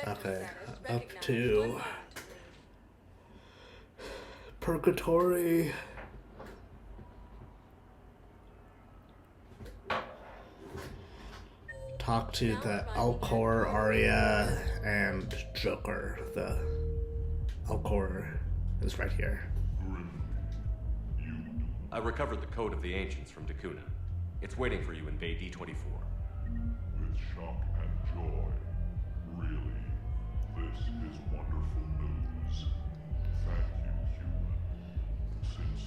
Okay, up to Purgatory. Talk to the Alcor, Arya, and Joker. The Alcor is right here. I recovered the Code of the Ancients from Dakuna. It's waiting for you in Bay D-24. With shock and joy. Really, this is wonderful news. Thank you,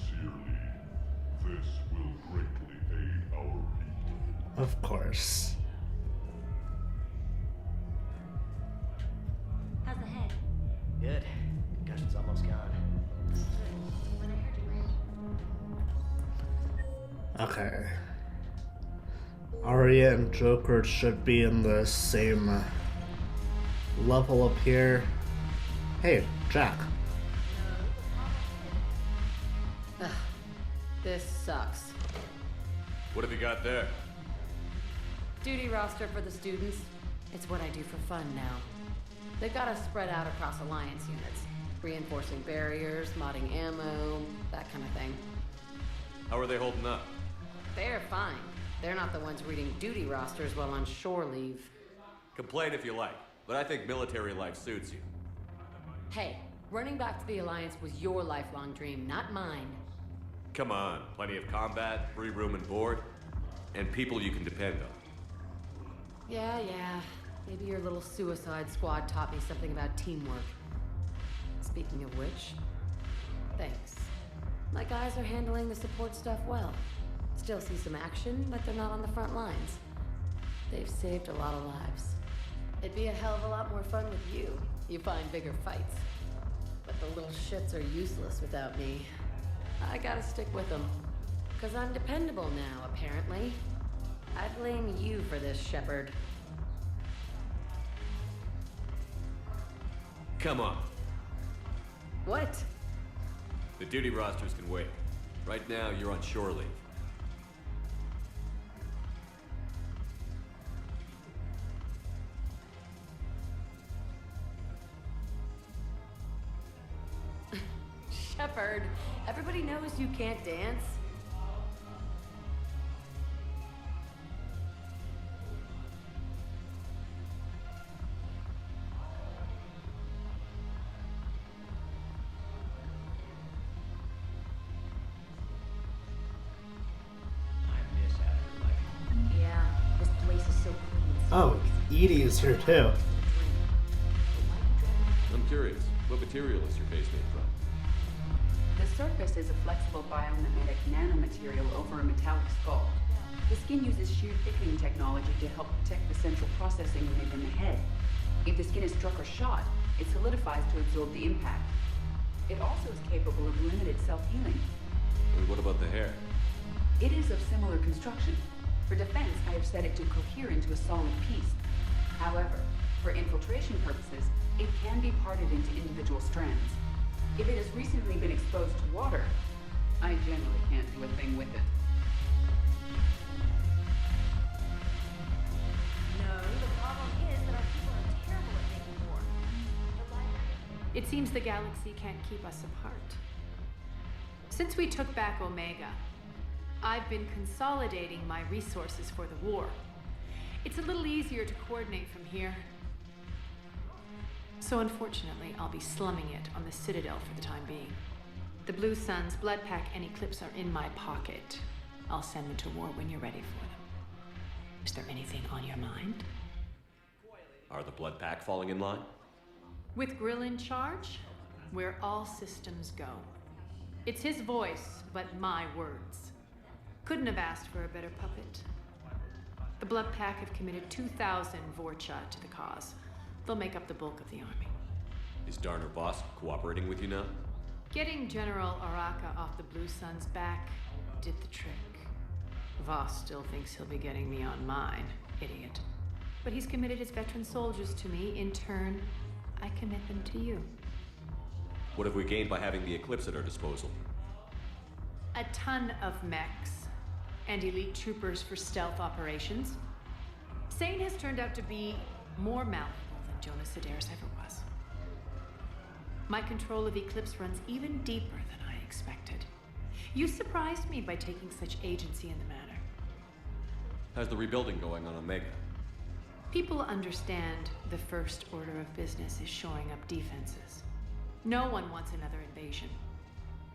human. Sincerely, this will greatly aid our people. Of course. How's the head? Good. Concussion's almost gone. When I heard you Okay. Arya and Joker should be in the same level up here. Hey, Jack. Ugh, this sucks. What have you got there? Duty roster for the students. It's what I do for fun now. They've got us spread out across Alliance units. Reinforcing barriers, modding ammo, that kind of thing. How are they holding up? They're fine. They're not the ones reading duty rosters while on shore leave. Complain if you like, but I think military life suits you. Hey, running back to the Alliance was your lifelong dream, not mine. Come on, plenty of combat, free room and board, and people you can depend on. Yeah. Maybe your little suicide squad taught me something about teamwork. Speaking of which, thanks. My guys are handling the support stuff well. Still see some action, but they're not on the front lines. They've saved a lot of lives. It'd be a hell of a lot more fun with you. You find bigger fights. But the little shits are useless without me. I gotta stick with them. 'Cause I'm dependable now, apparently. I blame you for this, Shepard. Come on. What? The duty rosters can wait. Right now, you're on shore leave. Shepard, everybody knows you can't dance. Yeah, this place is so clean. Oh, Edie is here too. I'm curious, what material is your base made from? The surface is a flexible biomimetic nanomaterial over a metallic skull. The skin uses shear thickening technology to help protect the central processing unit in the head. If the skin is struck or shot, it solidifies to absorb the impact. It also is capable of limited self-healing. And what about the hair? It is of similar construction. For defense, I have set it to cohere into a solid piece. However, for infiltration purposes, it can be parted into individual strands. If it has recently been exposed to water, I generally can't do a thing with it. No, the problem is that our people are terrible at making war. The library... It seems the galaxy can't keep us apart. Since we took back Omega, I've been consolidating my resources for the war. It's a little easier to coordinate from here. So unfortunately, I'll be slumming it on the Citadel for the time being. The Blue Suns, Blood Pack, and Eclipse are in my pocket. I'll send them to war when you're ready for them. Is there anything on your mind? Are the Blood Pack falling in line? With Grill in charge, where all systems go. It's his voice, but my words. Couldn't have asked for a better puppet. The Blood Pack have committed 2,000 Vorcha to the cause. They'll make up the bulk of the army. Is Darner Boss cooperating with you now? Getting General Araka off the Blue Suns' back did the trick. Voss still thinks he'll be getting me on mine, idiot. But he's committed his veteran soldiers to me. In turn, I commit them to you. What have we gained by having the Eclipse at our disposal? A ton of mechs and elite troopers for stealth operations. Sane has turned out to be more malleable than Jonas Sedaris ever was. My control of Eclipse runs even deeper than I expected. You surprised me by taking such agency in the matter. How's the rebuilding going on Omega? People understand the first order of business is shoring up defenses. No one wants another invasion.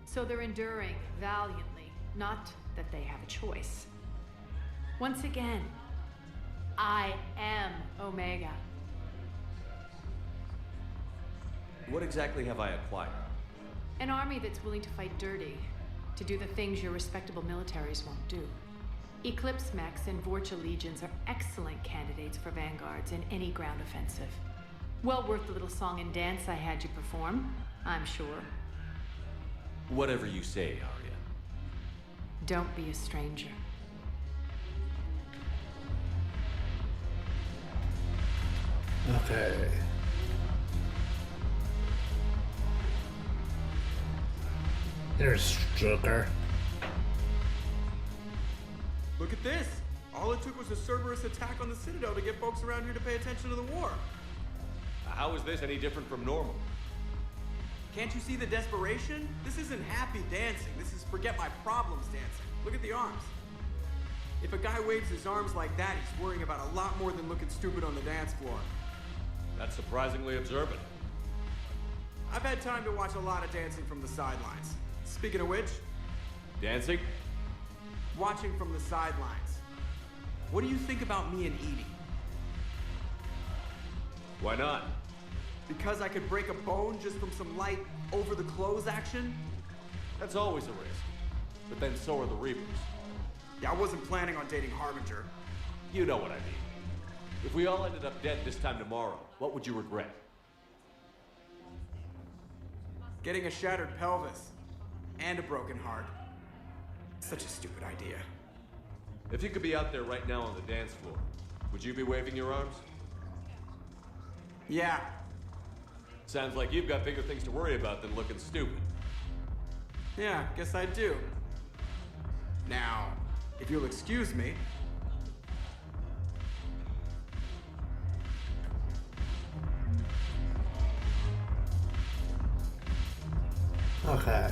So they're enduring valiantly, not that they have a choice. Once again, I am Omega. What exactly have I acquired? An army that's willing to fight dirty, to do the things your respectable militaries won't do. Eclipse mechs and Vorcha legions are excellent candidates for vanguards in any ground offensive. Well worth the little song and dance I had you perform, I'm sure. Whatever you say, Arya. Don't be a stranger. Okay. There's Joker. Look at this! All it took was a Cerberus attack on the Citadel to get folks around here to pay attention to the war. How is this any different from normal? Can't you see the desperation? This isn't happy dancing. This is forget my problems dancing. Look at the arms. If a guy waves his arms like that, he's worrying about a lot more than looking stupid on the dance floor. That's surprisingly observant. I've had time to watch a lot of dancing from the sidelines. Speaking of which, Dancing? watching from the sidelines. What do you think about me and Edie? Why not? Because I could break a bone just from some light over-the-clothes action? That's always a risk. But then so are the Reapers. Yeah, I wasn't planning on dating Harbinger. You know what I mean. If we all ended up dead this time tomorrow, what would you regret? Getting a shattered pelvis. And a broken heart. Such a stupid idea. If you could be out there right now on the dance floor, would you be waving your arms? Yeah. Sounds like you've got bigger things to worry about than looking stupid. Yeah, guess I do. Now, if you'll excuse me. Okay.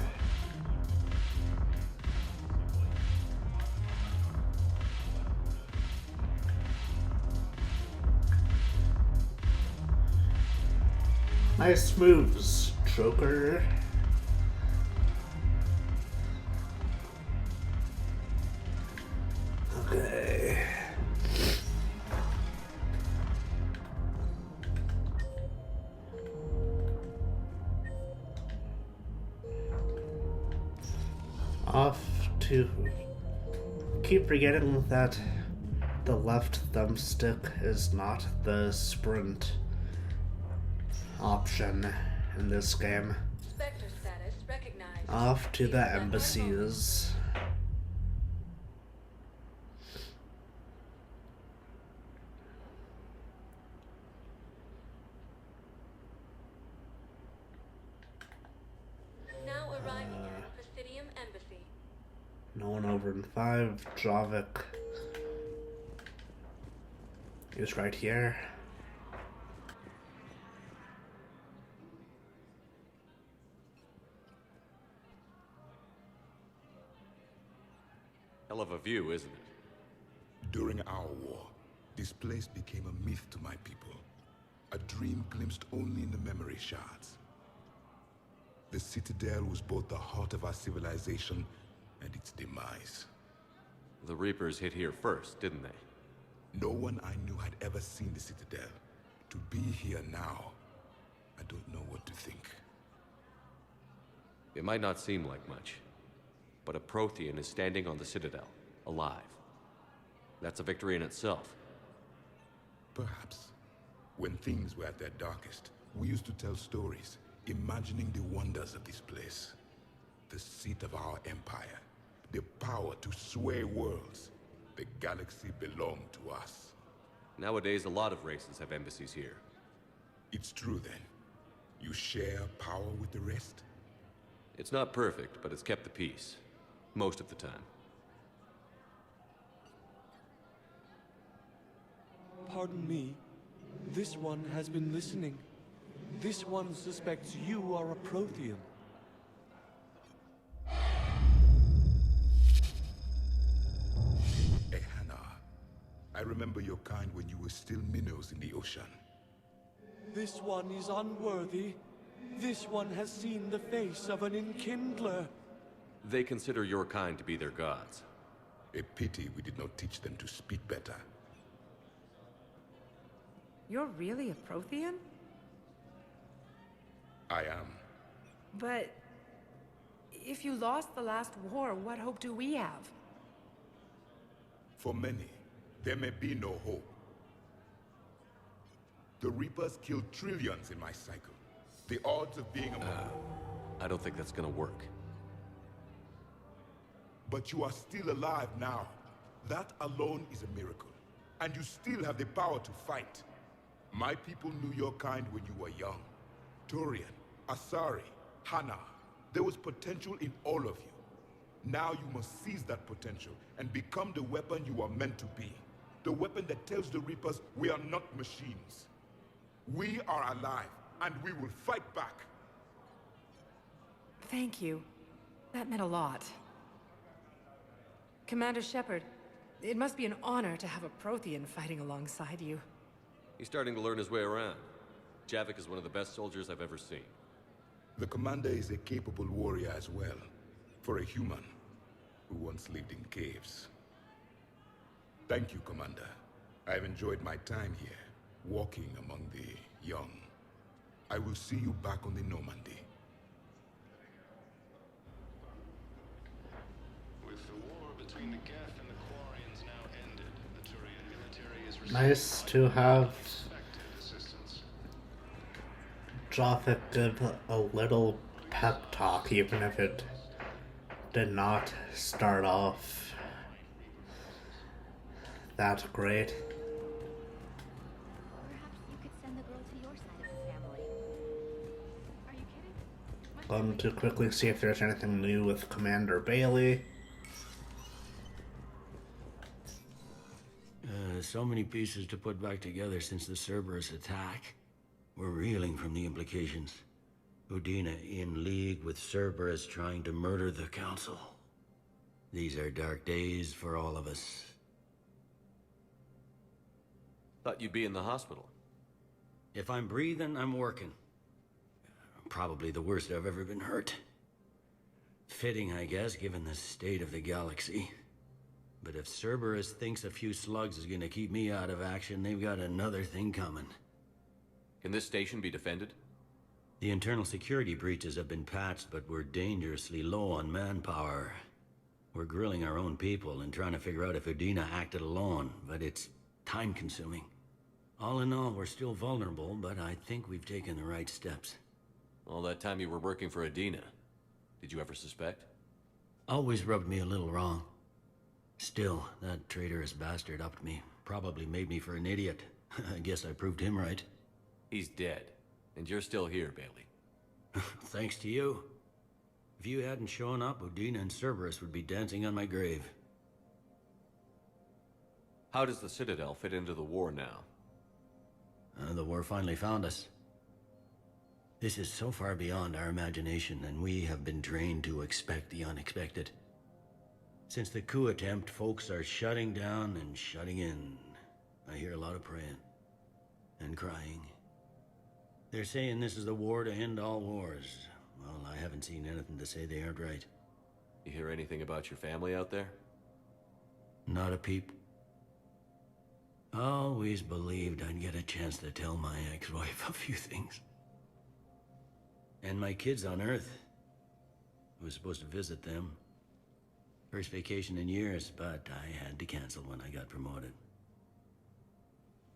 Nice moves, Joker. Okay. Off to keep forgetting that the left thumbstick is not the sprint option in this game. Spectre status recognized. Off to the embassies. Now arriving at Presidium Embassy. No one over in 5. Javik is right here. Hell of a view, isn't it? During our war, this place became a myth to my people. A dream glimpsed only in the memory shards. The Citadel was both the heart of our civilization and its demise. The Reapers hit here first, didn't they? No one I knew had ever seen the Citadel. To be here now, I don't know what to think. It might not seem like much, but a Prothean is standing on the Citadel, alive. That's a victory in itself. Perhaps. When things were at their darkest, we used to tell stories, imagining the wonders of this place. The seat of our empire, the power to sway worlds. The galaxy belonged to us. Nowadays, a lot of races have embassies here. It's true then. You share power with the rest? It's not perfect, but it's kept the peace. Most of the time. Pardon me, This one has been listening. This one suspects you are a Prothean. Hannah, I remember your kind when you were still minnows in the ocean. This one is unworthy. This one has seen the face of an enkindler. They consider your kind to be their gods. A pity we did not teach them to speak better. You're really a Prothean? I am. But if you lost the last war, what hope do we have? For many, there may be no hope. The Reapers killed trillions in my cycle. The odds of being among... I don't think that's gonna work. But you are still alive now. That alone is a miracle. And you still have the power to fight. My people knew your kind when you were young. Turian, Asari, Hannah. There was potential in all of you. Now you must seize that potential and become the weapon you are meant to be. The weapon that tells the Reapers we are not machines. We are alive, and we will fight back. Thank you. That meant a lot. Commander Shepard, it must be an honor to have a Prothean fighting alongside you. He's starting to learn his way around. Javik is one of the best soldiers I've ever seen. The commander is a capable warrior as well, for a human who once lived in caves. Thank you, Commander. I've enjoyed my time here, walking among the young. I will see you back on the Normandy. With the war between the Geth and the Quarians now ended, the Turian military is Nice to have expected assistance. Javik give a little pep talk, even if it did not start off that great. Perhaps you could send the girl to your side of the family. Are you kidding? Going to quickly see if there's anything new with Commander Bailey. So many pieces to put back together since the Cerberus attack. We're reeling from the implications. Udina in league with Cerberus trying to murder the Council. These are dark days for all of us. Thought you'd be in the hospital. If I'm breathing, I'm working. Probably the worst I've ever been hurt. Fitting, I guess, given the state of the galaxy. But if Cerberus thinks a few slugs is gonna keep me out of action, they've got another thing coming. Can this station be defended? The internal security breaches have been patched, but we're dangerously low on manpower. We're grilling our own people and trying to figure out if Udina acted alone, but it's time-consuming. All in all, we're still vulnerable, but I think we've taken the right steps. All that time you were working for Udina, did you ever suspect? Always rubbed me a little wrong. Still, that traitorous bastard upped me. Probably made me for an idiot. I guess I proved him right. He's dead, and you're still here, Bailey. Thanks to you. If you hadn't shown up, Udina and Cerberus would be dancing on my grave. How does the Citadel fit into the war now? The war finally found us. This is so far beyond our imagination, and we have been trained to expect the unexpected. Since the coup attempt, folks are shutting down and shutting in. I hear a lot of praying. And crying. They're saying this is the war to end all wars. Well, I haven't seen anything to say they aren't right. You hear anything about your family out there? Not a peep. Always believed I'd get a chance to tell my ex-wife a few things. And my kids on Earth. I was supposed to visit them. First vacation in years, but I had to cancel when I got promoted.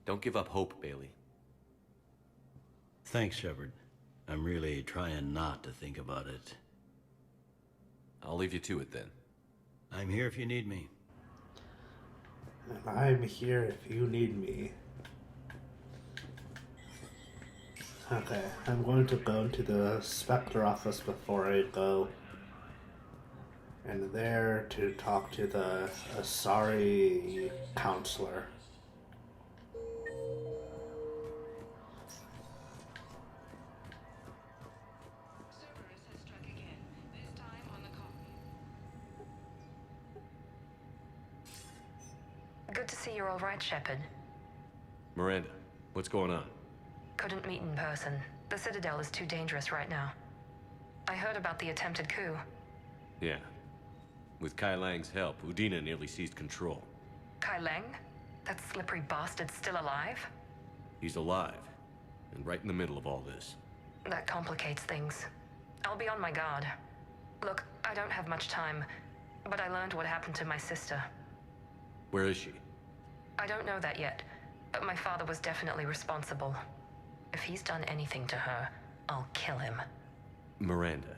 Don't give up hope, Bailey. Thanks, Shepard. I'm really trying not to think about it. I'll leave you to it then. I'm here if you need me. And I'm here if you need me. Okay, I'm going to go to the Spectre office before I go. And there to talk to the Asari Counselor. Good to see you're all right, Shepard. Miranda, what's going on? Couldn't meet in person. The Citadel is too dangerous right now. I heard about the attempted coup. Yeah. With Kai Lang's help, Udina nearly seized control. Kai Lang? That slippery bastard's still alive? He's alive, and right in the middle of all this. That complicates things. I'll be on my guard. Look, I don't have much time, but I learned what happened to my sister. Where is she? I don't know that yet, but my father was definitely responsible. If he's done anything to her, I'll kill him. Miranda.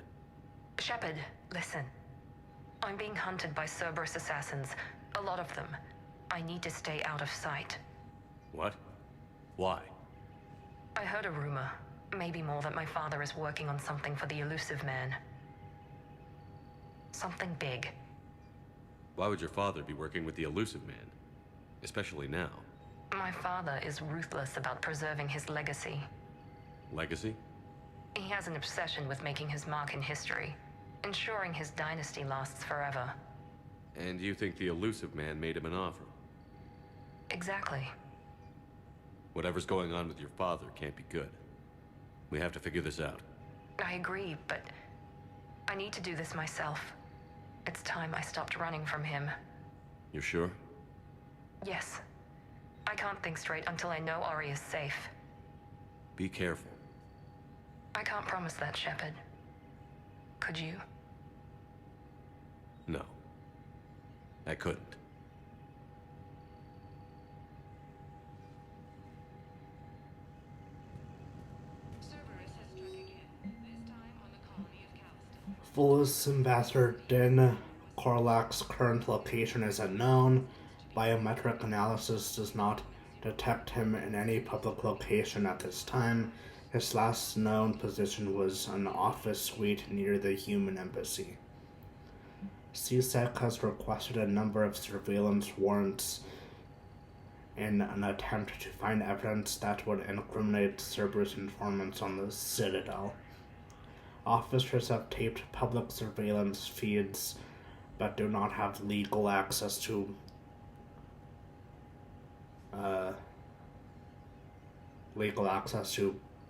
Shepard, listen. I'm being hunted by Cerberus assassins. A lot of them. I need to stay out of sight. What? Why? I heard a rumor, maybe more, that my father is working on something for the Elusive Man. Something big. Why would your father be working with the Elusive Man? Especially now. My father is ruthless about preserving his legacy. Legacy? He has an obsession with making his mark in history, ensuring his dynasty lasts forever. And you think the Elusive Man made him an offer? Exactly. Whatever's going on with your father can't be good. We have to figure this out. I agree, but I need to do this myself. It's time I stopped running from him. You're sure? Yes. I can't think straight until I know Ari is safe. Be careful. I can't promise that, Shepard. Could you? No. I couldn't. Volus Ambassador Din Korlak's current location is unknown. Biometric analysis does not detect him in any public location at this time. His last known position was an office suite near the human embassy. CSEC has requested a number of surveillance warrants in an attempt to find evidence that would incriminate Cerberus informants on the Citadel. Officers have taped public surveillance feeds, but do not have legal access to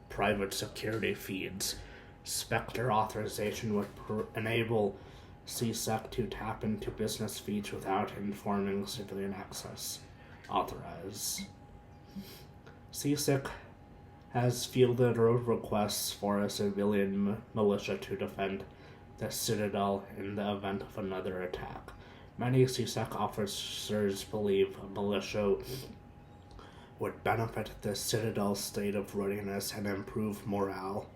private security feeds. Spectre authorization would enable CSEC to tap into business feeds without informing civilian access. Authorize. CSEC has fielded requests for a civilian militia to defend the Citadel in the event of another attack. Many CSEC officers believe a militia would benefit the Citadel's state of readiness and improve morale,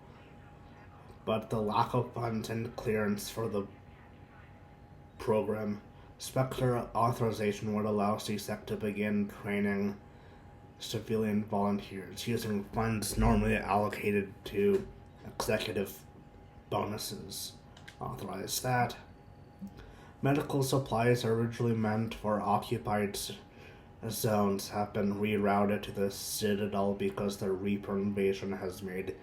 but the lack of funds and clearance for the program, Spectre authorization would allow CSEC to begin training civilian volunteers using funds normally allocated to executive bonuses. Authorize that. Medical supplies originally meant for occupied zones have been rerouted to the Citadel because the Reaper invasion has made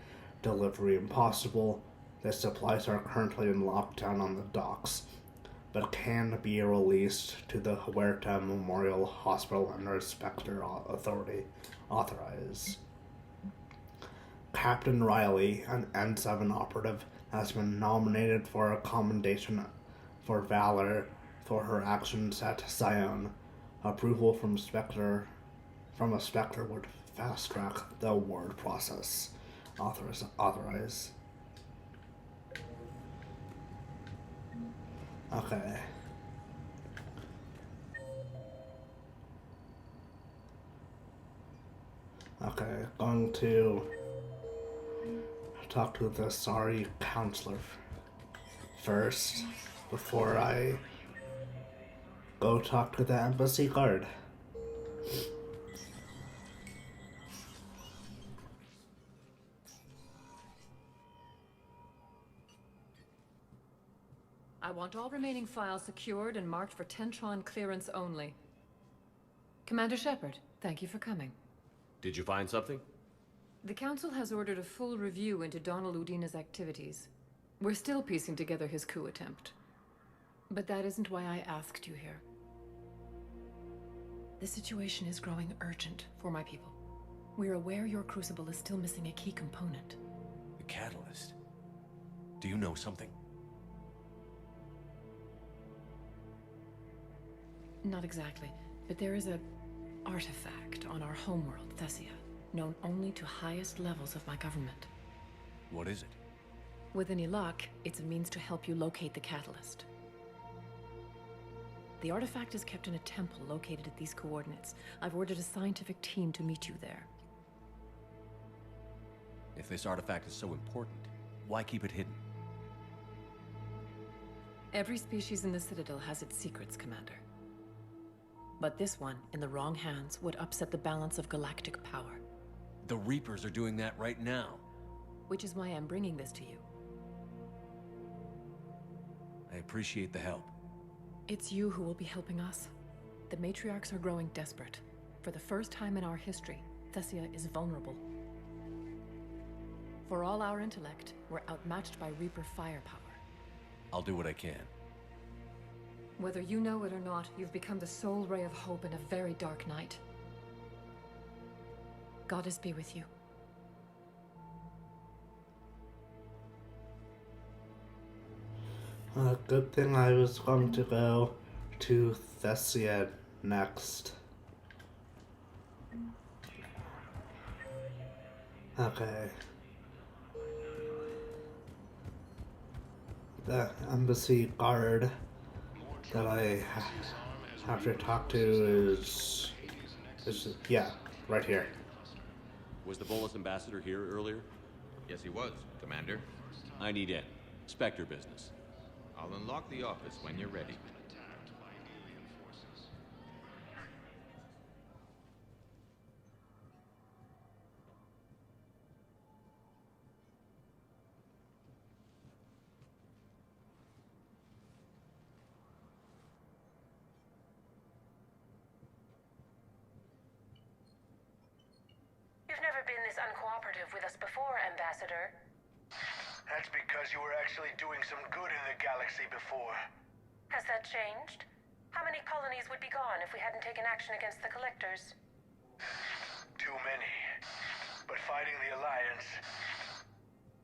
delivery impossible. The supplies are currently in lockdown on the docks, but can be released to the Huerta Memorial Hospital under Spectre authority. Authorize. Captain Riley, an N7 operative, has been nominated for a commendation for valor for her actions at Sion. Approval from a Spectre would fast-track the award process. Authorize. Okay. Okay, going to talk to the Asari Counselor first before I go talk to the embassy guard. I want all remaining files secured and marked for Tentron clearance only. Commander Shepard, thank you for coming. Did you find something? The Council has ordered a full review into Donald Udina's activities. We're still piecing together his coup attempt. But that isn't why I asked you here. The situation is growing urgent for my people. We're aware your crucible is still missing a key component. The catalyst? Do you know something? Not exactly, but there is a artifact on our homeworld, Thessia, known only to highest levels of my government. What is it? With any luck, it's a means to help you locate the catalyst. The artifact is kept in a temple located at these coordinates. I've ordered a scientific team to meet you there. If this artifact is so important, why keep it hidden? Every species in the Citadel has its secrets, Commander. But this one, in the wrong hands, would upset the balance of galactic power. The Reapers are doing that right now. Which is why I'm bringing this to you. I appreciate the help. It's you who will be helping us. The matriarchs are growing desperate. For the first time in our history, Thessia is vulnerable. For all our intellect, we're outmatched by Reaper firepower. I'll do what I can. Whether you know it or not, you've become the sole ray of hope in a very dark night. Goddess be with you. Good thing I was going to go to Thessia next. Okay. The embassy guard that I have to talk to is yeah, right here. Was the Bolus ambassador here earlier? Yes, he was, Commander. I need in. Spectre business. I'll unlock the office when you're ready. You've never been this uncooperative with us before, Ambassador. That's because you were actually doing some good in the galaxy before. Has that changed? How many colonies would be gone if we hadn't taken action against the Collectors? Too many. But fighting the Alliance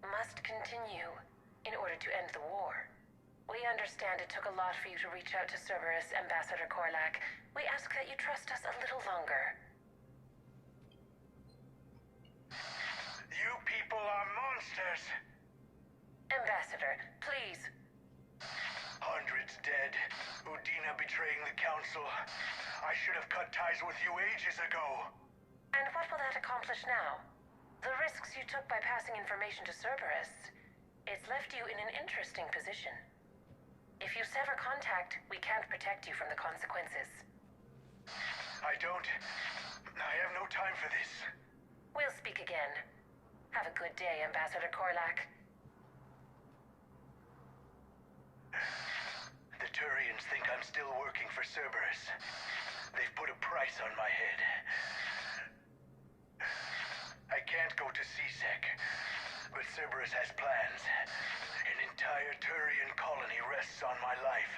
must continue in order to end the war. We understand it took a lot for you to reach out to Cerberus, Ambassador Korlak. We ask that you trust us a little longer. You people are monsters! Ambassador, please. Hundreds dead. Udina betraying the Council. I should have cut ties with you ages ago. And what will that accomplish now? The risks you took by passing information to Cerberus. It's left you in an interesting position. If you sever contact, we can't protect you from the consequences. I have no time for this. We'll speak again. Have a good day, Ambassador Korlak. The Turians think I'm still working for Cerberus. They've put a price on my head. I can't go to CSEC, but Cerberus has plans. An entire Turian colony rests on my life.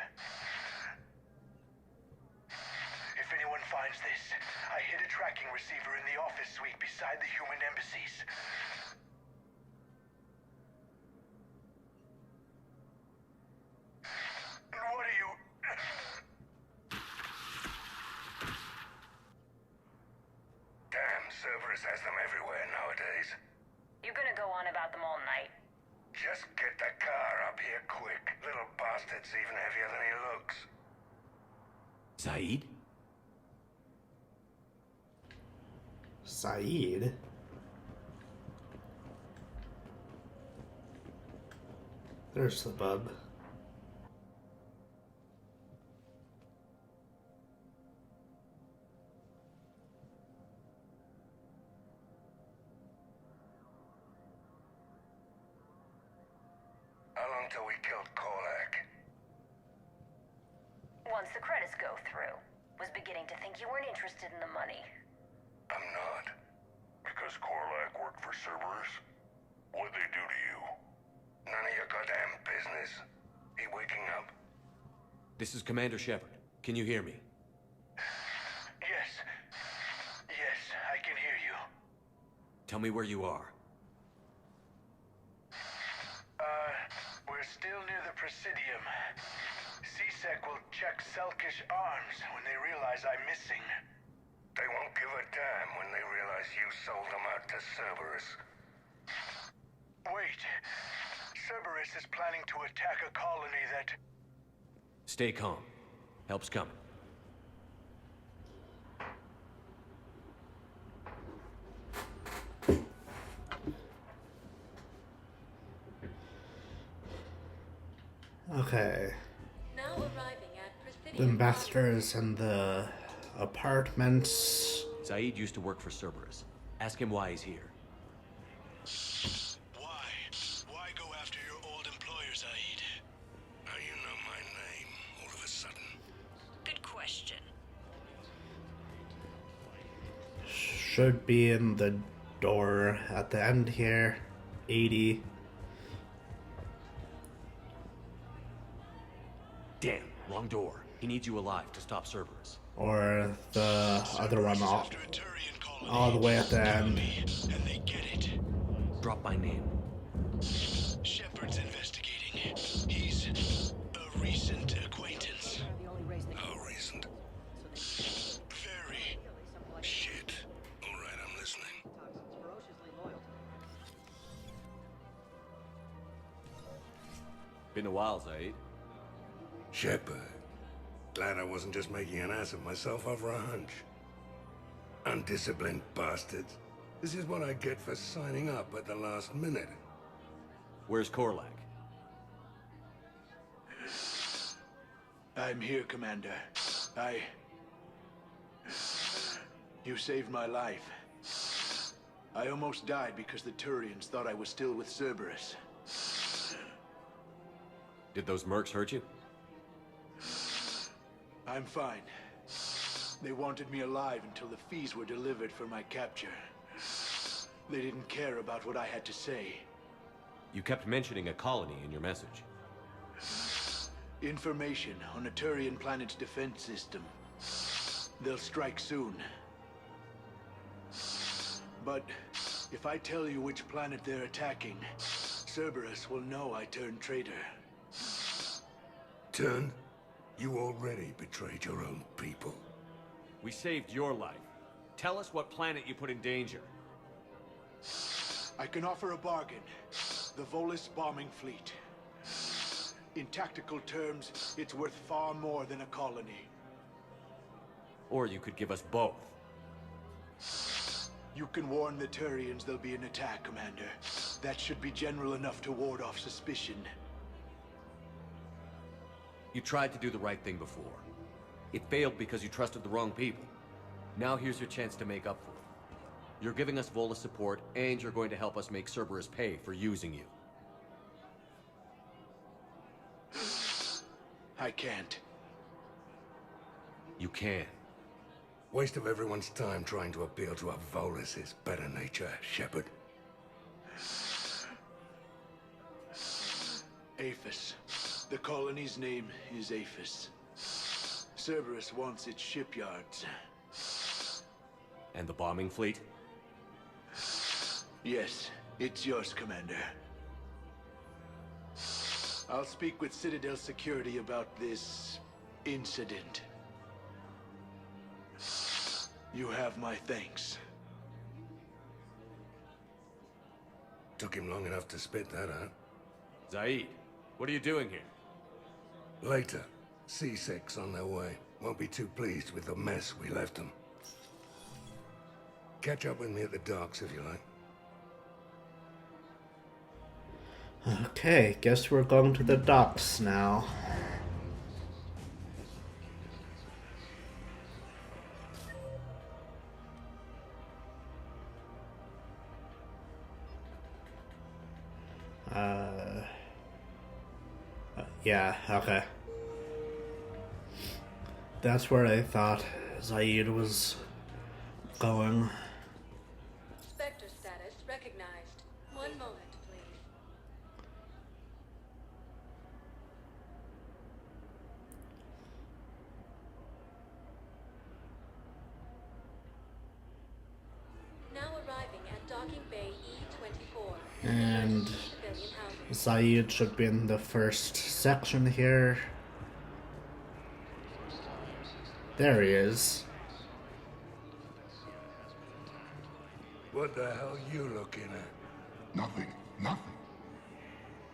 If anyone finds this, I hid a tracking receiver in the office suite beside the human embassies. What are you... Damn, Cerberus has them everywhere nowadays. You're gonna go on about them all night. Just get the car up here quick. Little bastard's even heavier than he looks. Saeed? Saeed? There's the bub. How long till we killed Korlak? Once the credits go through. Was beginning to think you weren't interested in the money. I'm not. Because Korlak worked for Cerberus? What'd they do to you? None of your goddamn business. He waking up? This is Commander Shepard. Can you hear me? Yes. Tell me where you are. We're still near the Presidium. CSEC will check Selkish arms when they realize I'm missing. They won't give a damn when they realize you sold them out to Cerberus. Wait. Cerberus is planning to attack a colony that... Stay calm. Help's coming. Okay. Now arriving at The Presidium. ambassadors and the apartments. Zaid used to work for Cerberus. Ask him why he's here. Why? Why go after your old employer, Zaid? Now you know my name, all of a sudden. Good question. Should be in the door at the end here. 80. Damn, wrong door. He needs you alive to stop Cerberus. Or the other one all the way at the end. And they get it. Drop my name. Shepard's investigating. He's a recent acquaintance. How recent? Very. Shit. Alright, I'm listening. Been a while, Zaid. Shepard. Glad I wasn't just making an ass of myself over a hunch. Undisciplined bastards. This is what I get for signing up at the last minute. Where's Korlak? I'm here, Commander. You saved my life. I almost died because the Turians thought I was still with Cerberus. Did those mercs hurt you? I'm fine. They wanted me alive until the fees were delivered for my capture. They didn't care about what I had to say. You kept mentioning a colony in your message. Information on a Turian planet's defense system. They'll strike soon. But if I tell you which planet they're attacking, Cerberus will know I turned traitor. Turned? You already betrayed your own people. We saved your life. Tell us what planet you put in danger. I can offer a bargain. The Volus bombing fleet. In tactical terms, it's worth far more than a colony. Or you could give us both. You can warn the Turians there'll be an attack, Commander. That should be general enough to ward off suspicion. You tried to do the right thing before. It failed because you trusted the wrong people. Now here's your chance to make up for it. You're giving us Volus support, and you're going to help us make Cerberus pay for using you. I can't. You can. Waste of everyone's time trying to appeal to a Volus' better nature, Shepard. Aphis. The colony's name is Aphis. Cerberus wants its shipyards. And the bombing fleet? Yes, it's yours, Commander. I'll speak with Citedel security about this incident. You have my thanks. Took him long enough to spit that out. Zaid, what are you doing here? Later, C6 on their way. Won't be too pleased with the mess we left them. Catch up with me at the docks if you like. Okay, guess we're going to the docks now. Yeah, okay. That's where I thought Zaid was going. Spectre status recognized. One moment, please. Now arriving at dock Docking Bay E-24. And Civilian housing. Saeed should be in the first section here. There he is. What the hell you looking at? Nothing. Nothing.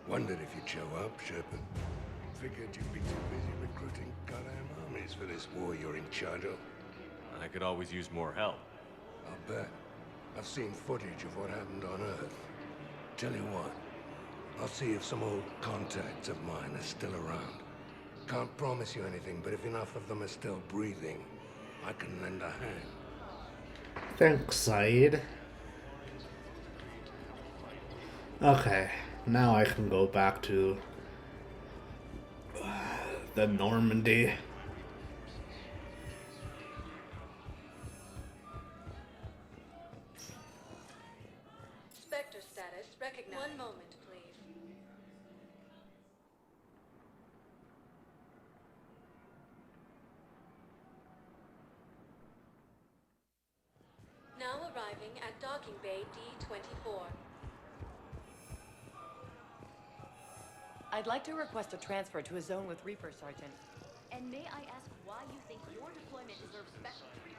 Wondered if you'd show up, Shepard. Figured you'd be too busy recruiting goddamn armies for this war you're in charge of. I could always use more help. I'll bet. I've seen footage of what happened on Earth. Tell you what, I'll see if some old contacts of mine are still around. Can't promise you anything, but if enough of them are still breathing, I can lend a hand. Thanks, Saeed. Okay, now I can go back to the Normandy. Spectre status recognized. One moment, please. Now arriving at Docking Bay D-24. I'd like to request a transfer to a zone with Reaper, Sergeant. And may I ask why you think your deployment deserves special treatment?